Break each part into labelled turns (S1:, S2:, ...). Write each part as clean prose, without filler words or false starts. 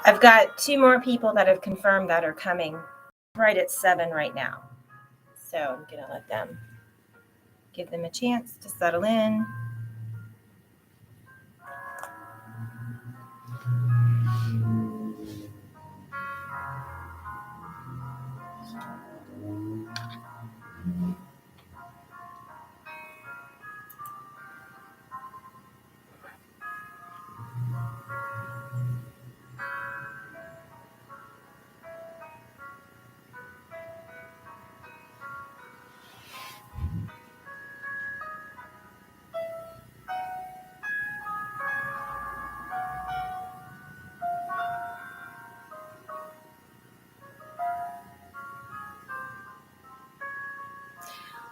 S1: I've got 2 more people that have confirmed that are coming right at 7 right now. So I'm going to let them, give them a chance to settle in.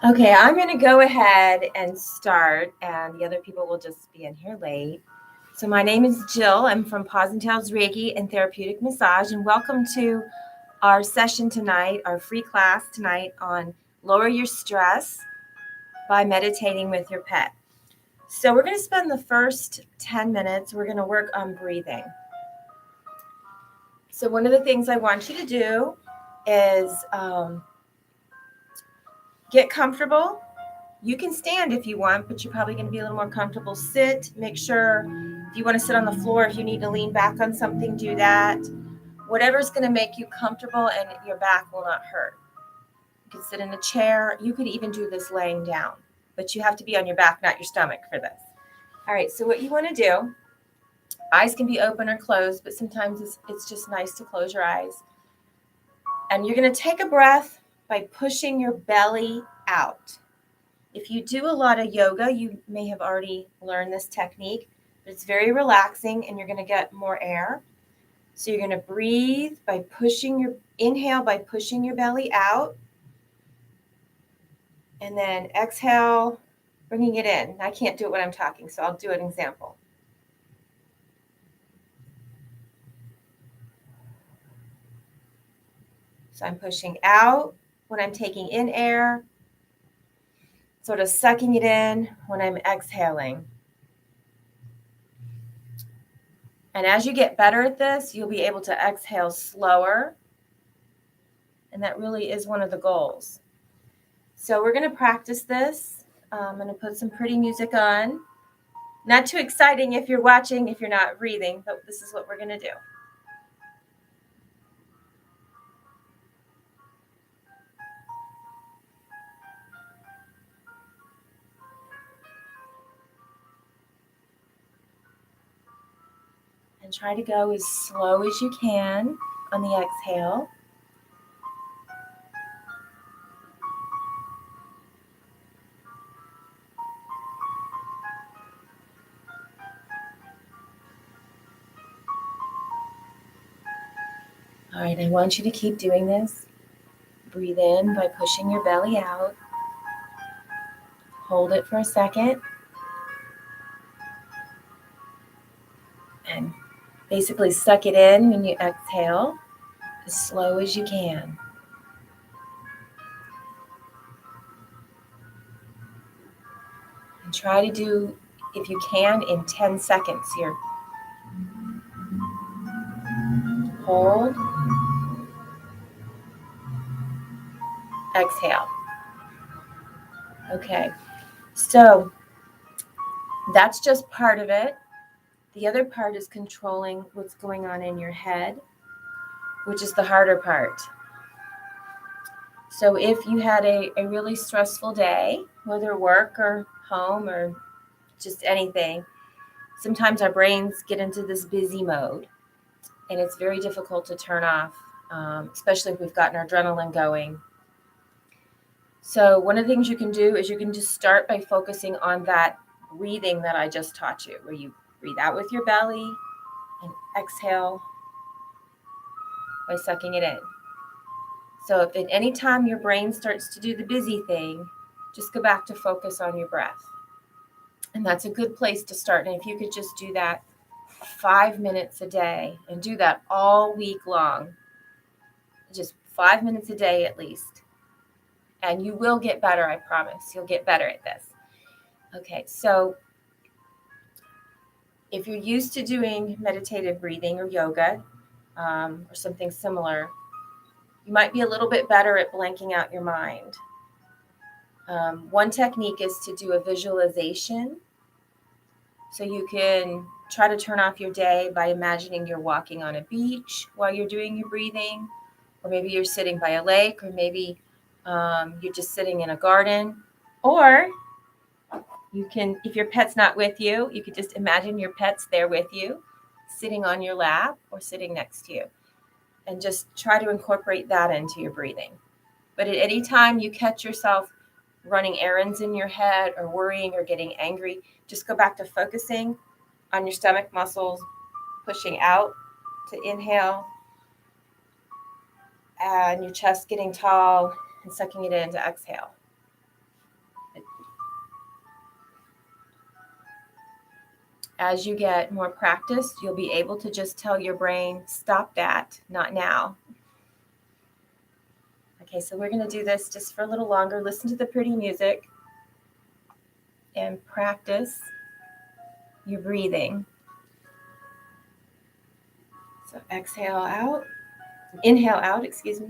S1: Okay, I'm going to go ahead and start, and the other people will just be in here late. So my name is Jill. I'm from Paws and Tails Reiki and Therapeutic Massage, and welcome to our session tonight, our free class tonight on Lower Your Stress by Meditating with Your Pet. So we're going to spend the first 10 minutes, we're going to work on breathing. So one of the things I want you to do is get comfortable. You can stand if you want, but you're probably going to be a little more comfortable. Sit, make sure if you want to sit on the floor, if you need to lean back on something, do that. Whatever's going to make you comfortable and your back will not hurt. You can sit in a chair. You could even do this laying down, but you have to be on your back, not your stomach for this. All right, so what you want to do, eyes can be open or closed, but sometimes it's just nice to close your eyes. And you're going to take a breath by pushing your belly out. If you do a lot of yoga, you may have already learned this technique, but it's very relaxing and you're going to get more air. So you're going to breathe by inhale by pushing your belly out. And then exhale, bringing it in. I can't do it when I'm talking, so I'll do an example. So I'm pushing out when I'm taking in air, sort of sucking it in when I'm exhaling. And as you get better at this, you'll be able to exhale slower. And that really is one of the goals. So we're going to practice this. I'm going to put some pretty music on. Not too exciting if you're watching, if you're not breathing, but this is what we're going to do. And try to go as slow as you can on the exhale. All right, I want you to keep doing this. Breathe in by pushing your belly out. Hold it for a second. And basically suck it in when you exhale as slow as you can. And try to do, if you can, in 10 seconds here. Hold. Exhale. Okay, so that's just part of it. The other part is controlling what's going on in your head, which is the harder part. So if you had a really stressful day, whether work or home or just anything, sometimes our brains get into this busy mode and it's very difficult to turn off, especially if we've gotten our adrenaline going. So one of the things you can do is you can just start by focusing on that breathing that I just taught you, where you breathe out with your belly and exhale by sucking it in. So if at any time your brain starts to do the busy thing, just go back to focus on your breath. And that's a good place to start. And if you could just do that 5 minutes a day and do that all week long, just 5 minutes a day at least. And you will get better, I promise. You'll get better at this. Okay, so if you're used to doing meditative breathing or yoga, or something similar, you might be a little bit better at blanking out your mind. One technique is to do a visualization. So you can try to turn off your day by imagining you're walking on a beach while you're doing your breathing, or maybe you're sitting by a lake, or maybe you're just sitting in a garden. Or you can, if your pet's not with you, you could just imagine your pet's there with you, sitting on your lap or sitting next to you, and just try to incorporate that into your breathing. But at any time you catch yourself running errands in your head or worrying or getting angry, just go back to focusing on your stomach muscles, pushing out to inhale, and your chest getting tall and sucking it in to exhale. As you get more practice, you'll be able to just tell your brain, stop that, not now. Okay, so we're going to do this just for a little longer. Listen to the pretty music and practice your breathing. So inhale out, excuse me.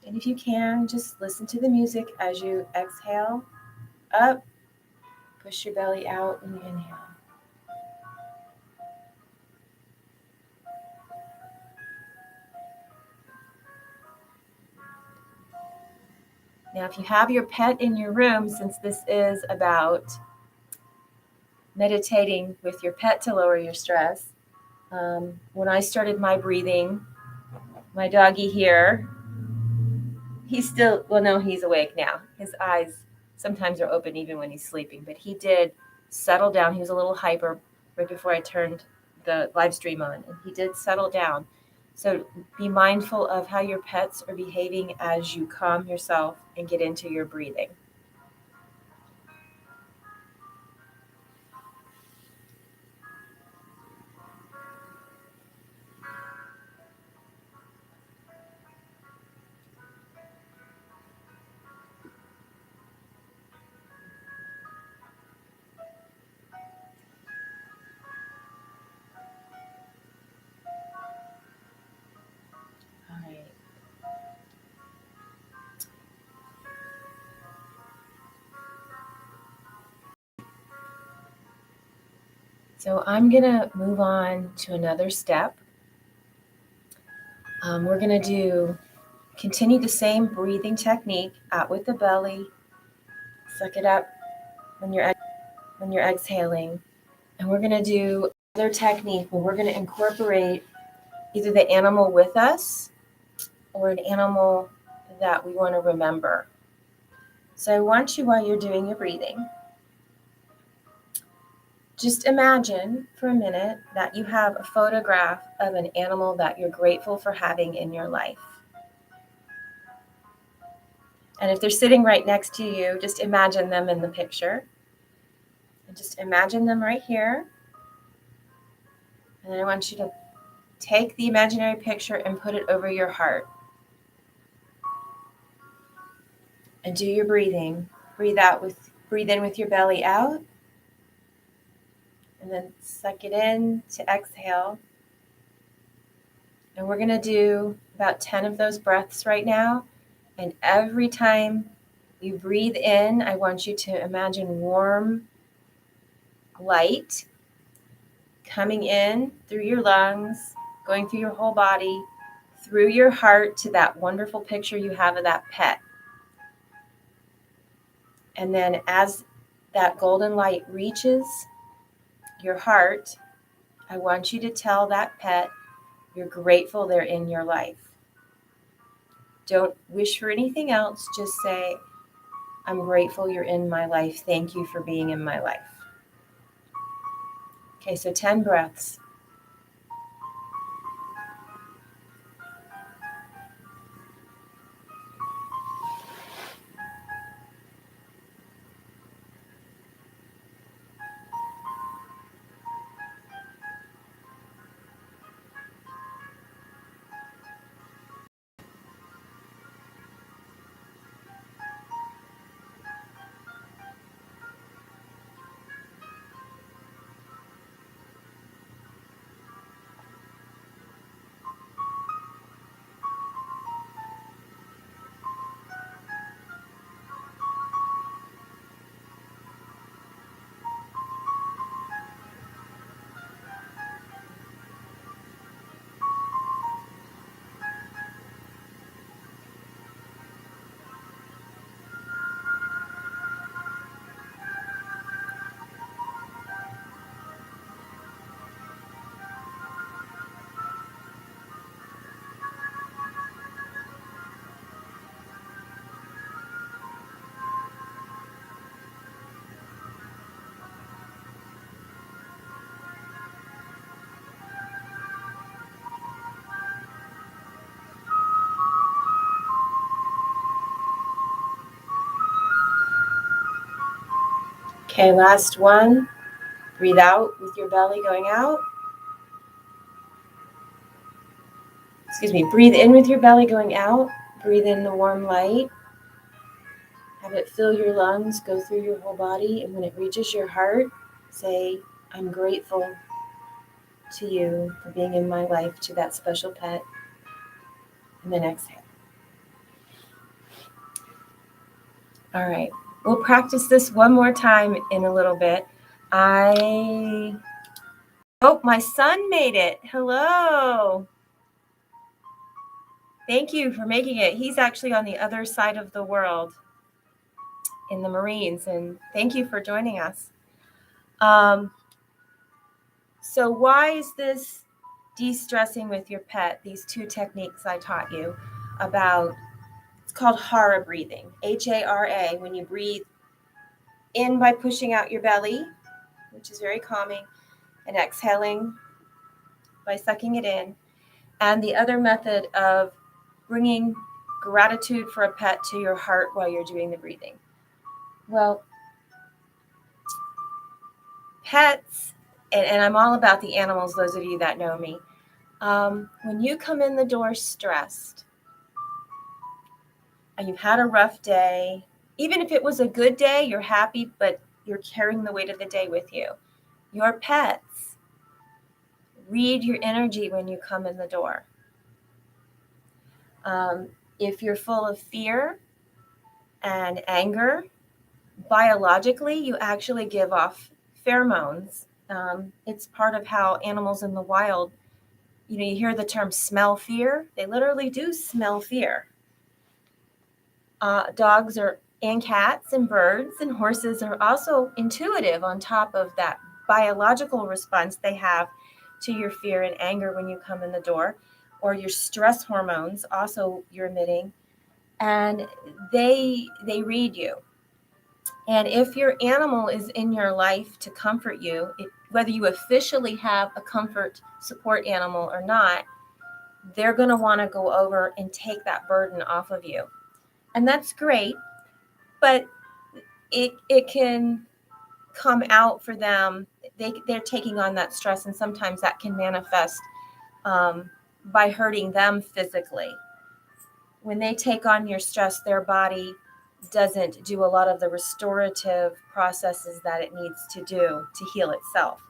S1: And if you can, just listen to the music as you exhale up, push your belly out, and inhale. Now, if you have your pet in your room, since this is about meditating with your pet to lower your stress, when I started my breathing, my doggy here, he's still, well, no, he's awake now. His eyes sometimes are open even when he's sleeping, but he did settle down. He was a little hyper right before I turned the live stream on, and he did settle down. So be mindful of how your pets are behaving as you calm yourself and get into your breathing. All right. So I'm going to move on to another step. We're going to continue the same breathing technique, out with the belly, suck it up when you're exhaling. And we're going to do another technique where we're going to incorporate either the animal with us or an animal that we want to remember. So I want you, while you're doing your breathing, just imagine for a minute that you have a photograph of an animal that you're grateful for having in your life. And if they're sitting right next to you, just imagine them in the picture. And just imagine them right here. And then I want you to take the imaginary picture and put it over your heart. And do your breathing. Breathe in with your belly out. And then suck it in to exhale. And we're going to do about 10 of those breaths right now. And every time you breathe in, I want you to imagine warm light coming in through your lungs, going through your whole body, through your heart to that wonderful picture you have of that pet. And then as that golden light reaches your heart, I want you to tell that pet, You're grateful they're in your life. Don't wish for anything else. Just say, I'm grateful you're in my life. Thank you for being in my life. Okay, so 10 breaths. Okay, last one. Breathe out with your belly going out. Breathe in with your belly going out. Breathe in the warm light. Have it fill your lungs, go through your whole body, and when it reaches your heart, say, I'm grateful to you for being in my life, to that special pet. And then exhale. All right, we'll practice this one more time in a little bit. Oh, my son made it. Hello. Thank you for making it. He's actually on the other side of the world in the Marines, and thank you for joining us. So why is this de-stressing with your pet, these 2 techniques I taught you about? It's called Hara breathing, H-A-R-A, when you breathe in by pushing out your belly, which is very calming, and exhaling by sucking it in. And the other method of bringing gratitude for a pet to your heart while you're doing the breathing. Well, pets, and I'm all about the animals, those of you that know me, when you come in the door stressed and you've had a rough day, even if it was a good day, you're happy, but you're carrying the weight of the day with you. Your pets read your energy when you come in the door. If you're full of fear and anger, biologically, you actually give off pheromones. It's part of how animals in the wild, you hear the term smell fear. They literally do smell fear. Dogs and cats and birds and horses are also intuitive on top of that biological response they have to your fear and anger when you come in the door, or your stress hormones also you're emitting, and they read you. And if your animal is in your life to comfort you, whether you officially have a comfort support animal or not, they're going to want to go over and take that burden off of you. And that's great, but it can come out for them. They're taking on that stress, and sometimes that can manifest by hurting them physically. When they take on your stress, their body doesn't do a lot of the restorative processes that it needs to do to heal itself.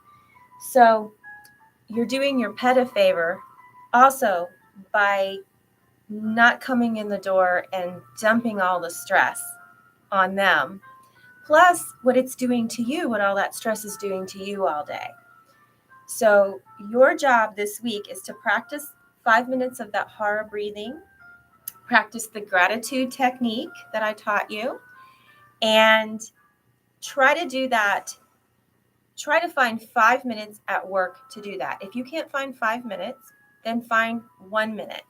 S1: So you're doing your pet a favor also by not coming in the door and dumping all the stress on them, plus what it's doing to you, what all that stress is doing to you all day. So your job this week is to practice 5 minutes of that Hara breathing, practice the gratitude technique that I taught you, and try to do that. Try to find 5 minutes at work to do that. If you can't find 5 minutes, then find 1 minute.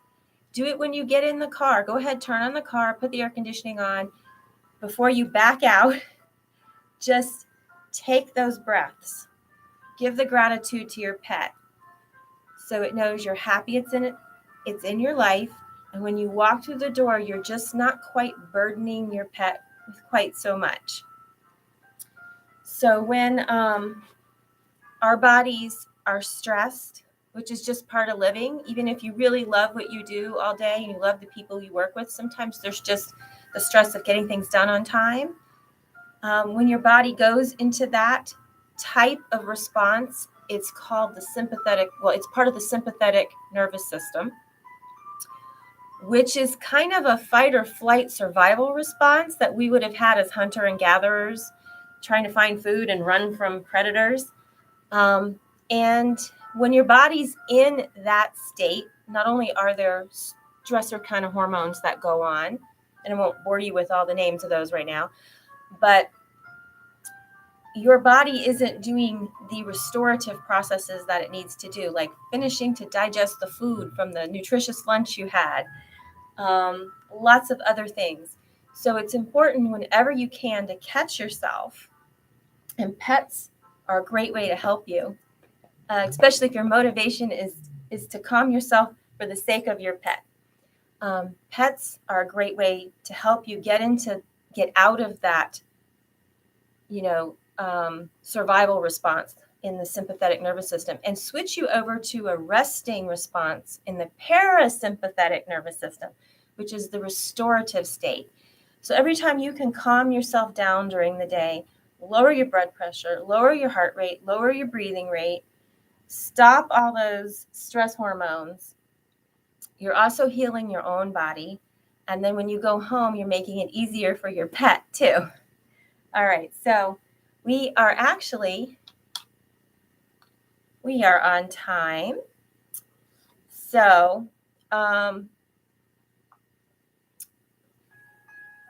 S1: Do it when you get in the car. Go ahead, turn on the car, put the air conditioning on. Before you back out, just take those breaths. Give the gratitude to your pet so it knows you're happy it's in your life. And when you walk through the door, you're just not quite burdening your pet with quite so much. So when our bodies are stressed, which is just part of living, even if you really love what you do all day and you love the people you work with, sometimes there's just the stress of getting things done on time. When your body goes into that type of response, it's called the sympathetic, it's part of the sympathetic nervous system, which is kind of a fight or flight survival response that we would have had as hunter and gatherers trying to find food and run from predators. And when your body's in that state, not only are there stressor kind of hormones that go on, and I won't bore you with all the names of those right now, but your body isn't doing the restorative processes that it needs to do, like finishing to digest the food from the nutritious lunch you had, lots of other things. So it's important whenever you can to catch yourself, and pets are a great way to help you, especially if your motivation is to calm yourself for the sake of your pet. Pets are a great way to help you get out of that, survival response in the sympathetic nervous system and switch you over to a resting response in the parasympathetic nervous system, which is the restorative state. So every time you can calm yourself down during the day, lower your blood pressure, lower your heart rate, lower your breathing rate, stop all those stress hormones, you're also healing your own body. And then when you go home, you're making it easier for your pet too. All right, so we are on time. So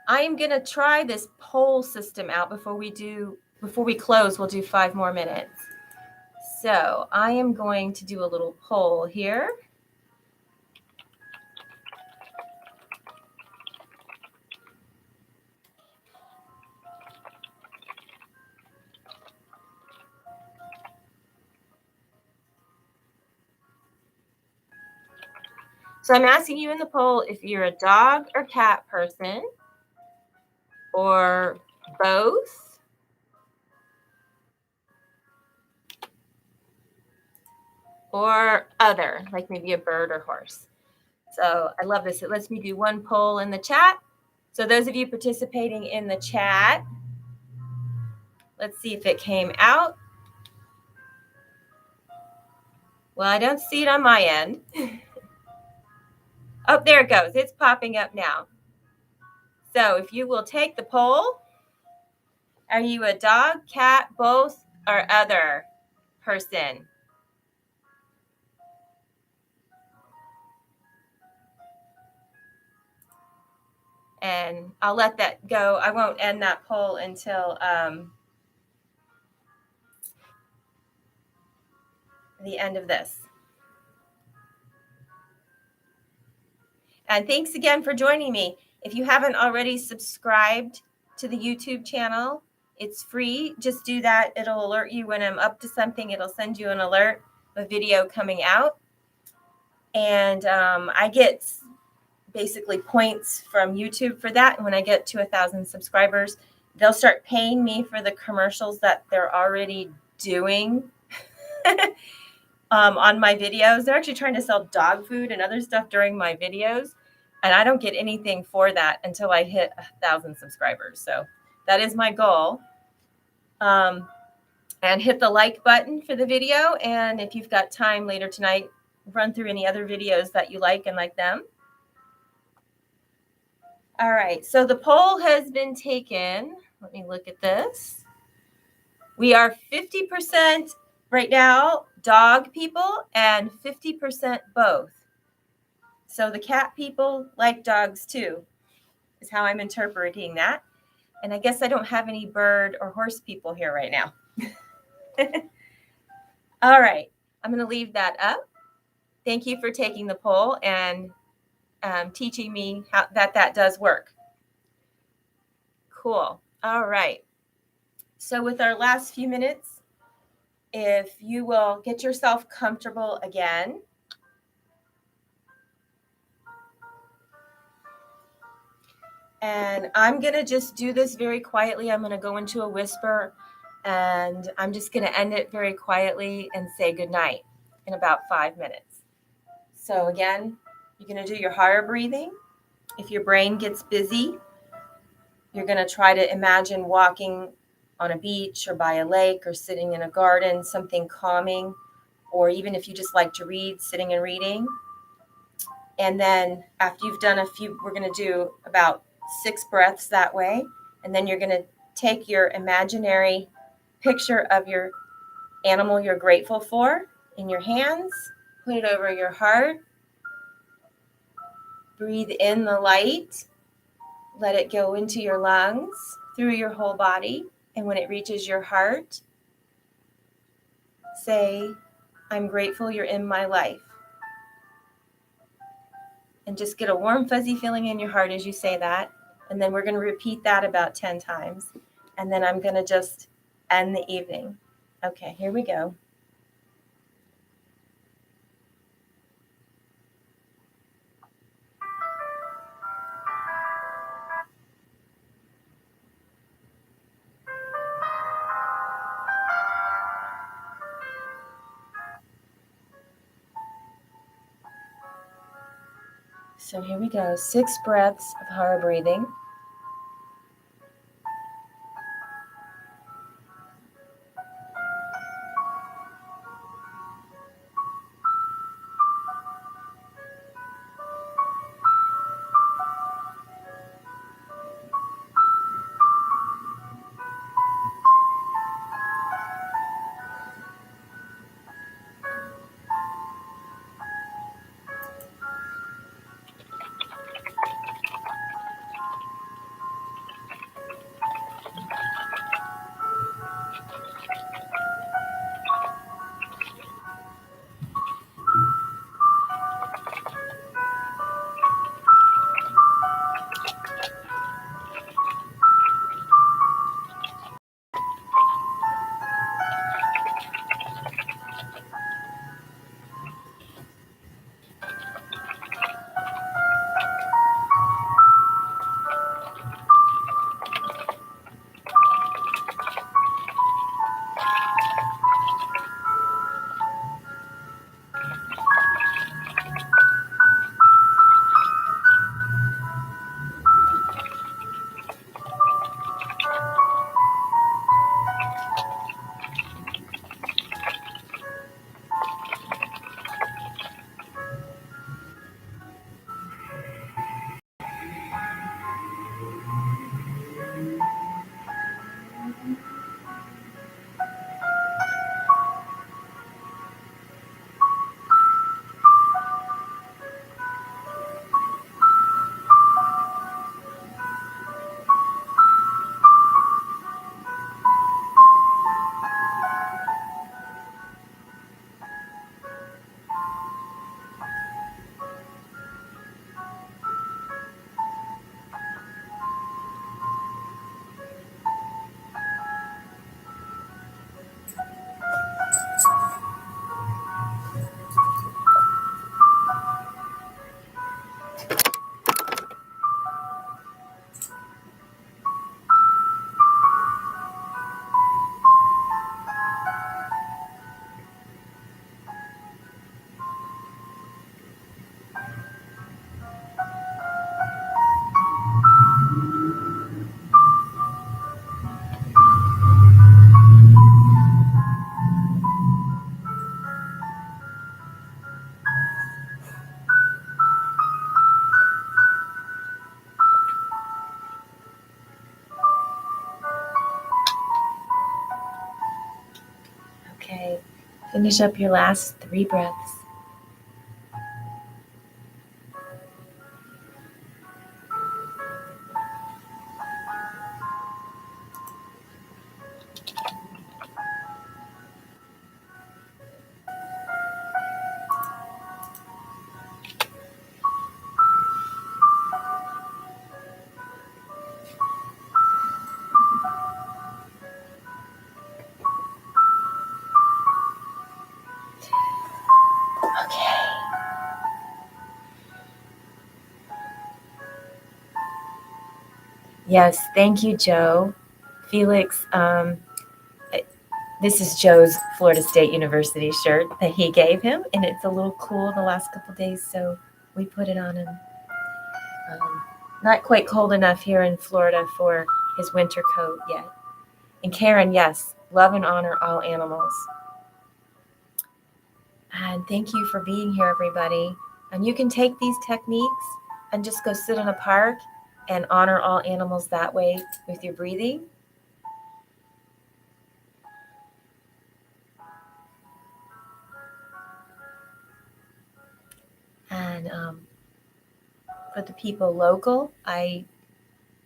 S1: I am going to try this poll system out before we close. We'll do 5 more minutes. So I am going to do a little poll here. So I'm asking you in the poll if you're a dog or cat person, or both, or other, like maybe a bird or horse. So I love this. It lets me do one poll in the chat. So those of you participating in the chat, let's see if it came out. Well, I don't see it on my end. Oh, there it goes. It's popping up now. So if you will take the poll, are you a dog, cat, both, or other person? And I'll let that go. I won't end that poll until the end of this. And thanks again for joining me. If you haven't already subscribed to the YouTube channel, it's free. Just do that. It'll alert you when I'm up to something. It'll send you an alert of a video coming out. And I get basically points from YouTube for that. And when I get to 1,000 subscribers, they'll start paying me for the commercials that they're already doing on my videos. They're actually trying to sell dog food and other stuff during my videos. And I don't get anything for that until I hit 1,000 subscribers. So that is my goal. And hit the like button for the video. And if you've got time later tonight, run through any other videos that you like and like them. All right. So the poll has been taken. Let me look at this. We are 50% right now dog people and 50% both. So the cat people like dogs too, is how I'm interpreting that. And I guess I don't have any bird or horse people here right now. All right. I'm going to leave that up. Thank you for taking the poll and teaching me how that does work. Cool. All right. So with our last few minutes, if you will get yourself comfortable again. And I'm going to just do this very quietly. I'm going to go into a whisper, and I'm just going to end it very quietly and say goodnight in about 5 minutes. So again, you're going to do your higher breathing. If your brain gets busy, you're going to try to imagine walking on a beach or by a lake or sitting in a garden, something calming, or even if you just like to read, sitting and reading. And then after you've done a few, we're going to do about 6 breaths that way. And then you're going to take your imaginary picture of your animal you're grateful for in your hands, put it over your heart, breathe in the light, let it go into your lungs, through your whole body. And when it reaches your heart, say, I'm grateful you're in my life. And just get a warm, fuzzy feeling in your heart as you say that. And then we're going to repeat that about 10 times. And then I'm going to just end the evening. Okay, here we go. So here we go. 6 breaths of heart breathing. Okay, finish up your last 3 breaths. Yes, thank you, Joe. Felix, this is Joe's Florida State University shirt that he gave him, and it's a little cool the last couple days, so we put it on him. Not quite cold enough here in Florida for his winter coat yet. And Karen, yes, love and honor all animals. And thank you for being here, everybody. And you can take these techniques and just go sit in a park and honor all animals that way with your breathing. And for the people local, when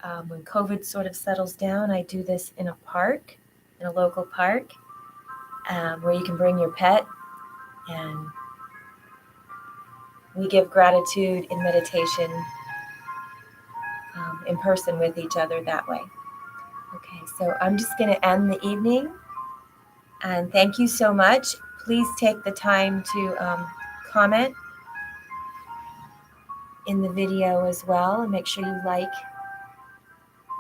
S1: COVID sort of settles down, I do this in a park, in a local park, where you can bring your pet, and we give gratitude in meditation in person with each other that way. Okay, so I'm just going to end the evening, and thank you so much. Please take the time to comment in the video as well, and make sure you like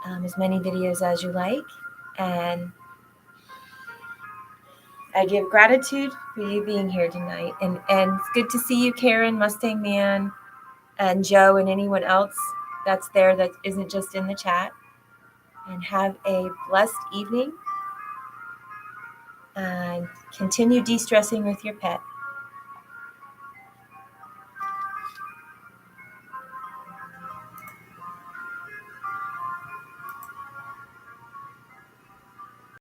S1: as many videos as you like. And I give gratitude for you being here tonight. And it's good to see you, Karen, Mustang Man, and Joe, and anyone else that's there that isn't just in the chat. And have a blessed evening. And continue de-stressing with your pet.